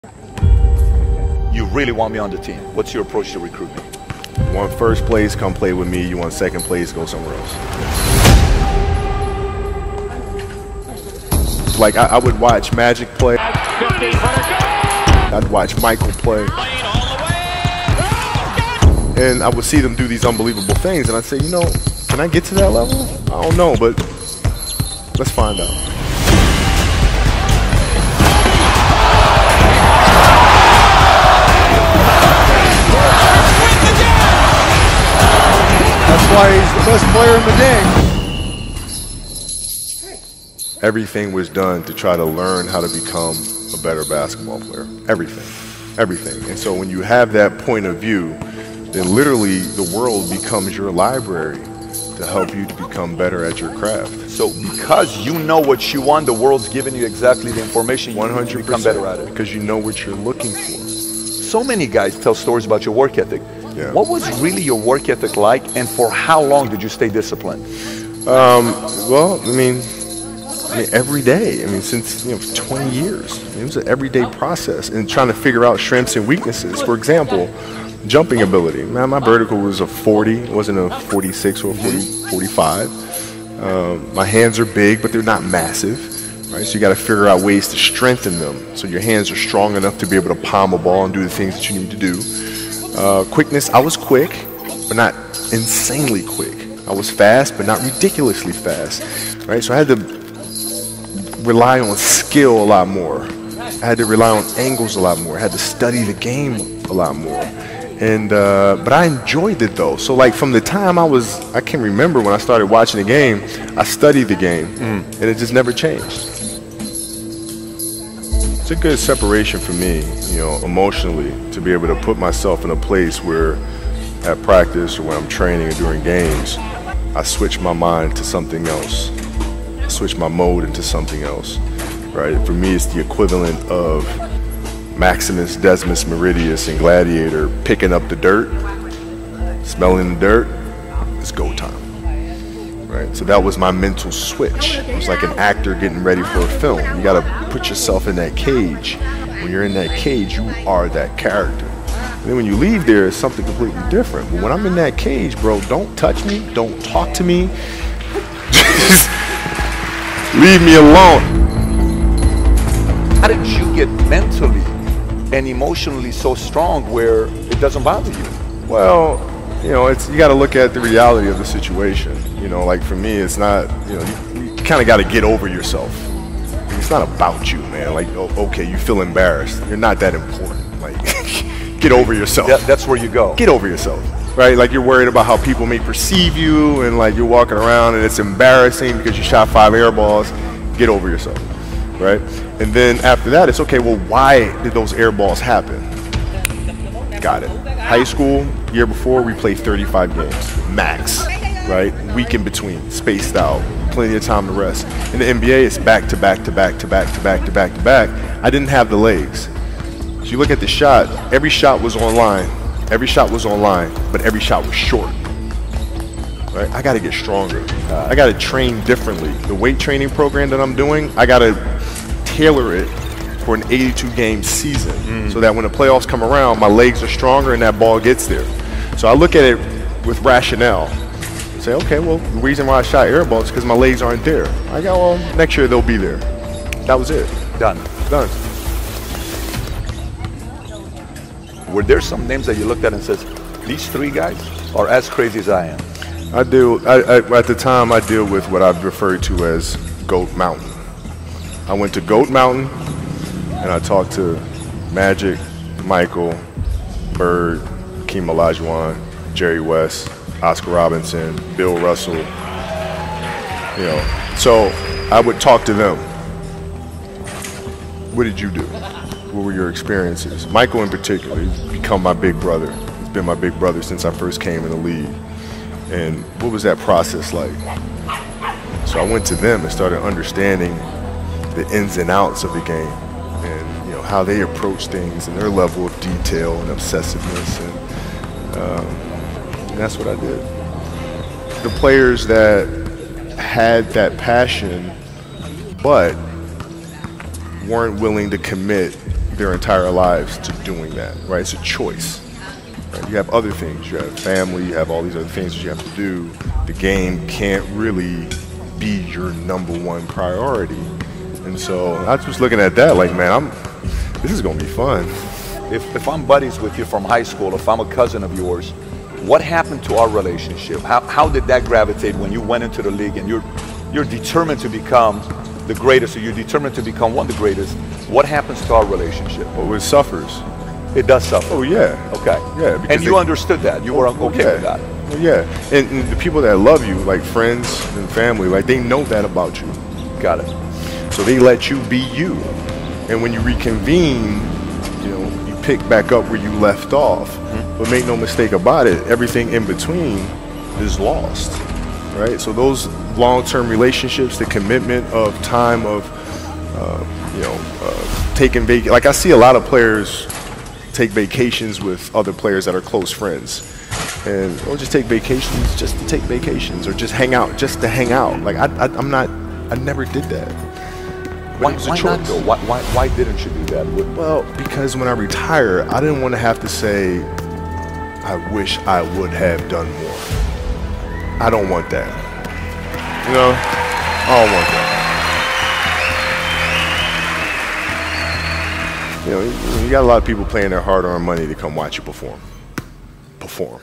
You really want me on the team. What's your approach to recruitment? You want first place, come play with me. You want second place, go somewhere else. Like I would watch Magic play. I'd watch Michael play. And I would see them do these unbelievable things, and I'd say, you know, can I get to that level? I don't know, but let's find out. That's why he's the best player in the game. Everything was done to try to learn how to become a better basketball player. Everything. Everything. And so when you have that point of view, then literally the world becomes your library to help you to become better at your craft. So because you know what you want, the world's giving you exactly the information you need to become better at it. Because you know what you're looking for. So many guys tell stories about your work ethic. Yeah. What was really your work ethic like, and for how long did you stay disciplined? Well, I mean, every day. I mean, since 20 years. It was an everyday process, and trying to figure out strengths and weaknesses. For example, jumping ability. Man, my vertical was a 40. It wasn't a 46 or a 45. My hands are big, but they're not massive. Right? So you got to figure out ways to strengthen them, so your hands are strong enough to be able to palm a ball and do the things that you need to do. Quickness, I was quick, but not insanely quick. I was fast, but not ridiculously fast. Right? So I had to rely on skill a lot more. I had to rely on angles a lot more. I had to study the game a lot more. And but I enjoyed it though. So like from the time I can remember when I started watching the game, I studied the game, and it just never changed. It's a good separation for me, emotionally, to be able to put myself in a place where at practice or when I'm training or during games, I switch my mind to something else. I switch my mode into something else, right? For me, it's the equivalent of Maximus, Decimus, Meridius, and Gladiator picking up the dirt, smelling the dirt. It's go time. Right? So that was my mental switch. It was like an actor getting ready for a film. You got to put yourself in that cage. When you're in that cage, you are that character. And then when you leave there, it's something completely different. But when I'm in that cage, bro, don't touch me. Don't talk to me. Just leave me alone. How did you get mentally and emotionally so strong where it doesn't bother you? Well, you got to look at the reality of the situation. Like for me, it's not, you kind of got to get over yourself. It's not about you, man. Like, okay, you feel embarrassed. You're not that important. Like, get over yourself. That's where you go. Get over yourself, right? Like you're worried about how people may perceive you, and like you're walking around and it's embarrassing because you shot 5 air balls. Get over yourself, right? And then after that, it's okay, well, why did those air balls happen? Got it. High school, year before, we played 35 games, max, right? Week in between, spaced out, plenty of time to rest. In the NBA, it's back to back to back to back to back to back to back. I didn't have the legs. So you look at the shot, every shot was online. Every shot was online, but every shot was short. Right? I got to get stronger. I got to train differently. The weight training program that I'm doing, I got to tailor it for an 82-game season so that when the playoffs come around, my legs are stronger and that ball gets there. So I look at it with rationale. Say, okay, well, the reason why I shot air balls is because my legs aren't there. I go, well, next year they'll be there. That was it. Done. Were there some names that you looked at and says, these 3 guys are as crazy as I am? At the time, I deal with what I've referred to as Goat Mountain. I went to Goat Mountain, and I talked to Magic, Michael, Bird, Hakeem Olajuwon, Jerry West, Oscar Robinson, Bill Russell. So I would talk to them. What did you do? What were your experiences? Michael in particular, he's become my big brother. He's been my big brother since I first came in the league. And what was that process like? So I went to them and started understanding the ins and outs of the game, and how they approach things and their level of detail and obsessiveness, and that's what I did. The players that had that passion but weren't willing to commit their entire lives to doing that, right? It's a choice. Right? You have other things. You have family. You have all these other things that you have to do. The game can't really be your #1 priority. And so I was just looking at that like, man, this is going to be fun. If I'm buddies with you from high school, if I'm a cousin of yours, what happened to our relationship? How did that gravitate when you went into the league and you're determined to become the greatest, or you're determined to become one of the greatest? What happens to our relationship? Well, it suffers. It does suffer. Oh, yeah. Okay. Yeah. And you understood that. You were okay with that. Well, yeah. And the people that love you, like friends and family, like they know that about you. Got it. So they let you be you. And when you reconvene, you pick back up where you left off. Mm-hmm. But make no mistake about it, everything in between is lost, right? So those long-term relationships, the commitment of time of, taking vacation. Like I see a lot of players take vacations with other players that are close friends, or just take vacations just to take vacations, or just hang out just to hang out. Like I never did that. Why not though? Why didn't you do that? Well, because when I retire, I didn't want to have to say, I wish I would have done more. I don't want that. I don't want that. You got a lot of people paying their hard-earned money to come watch you perform. Perform.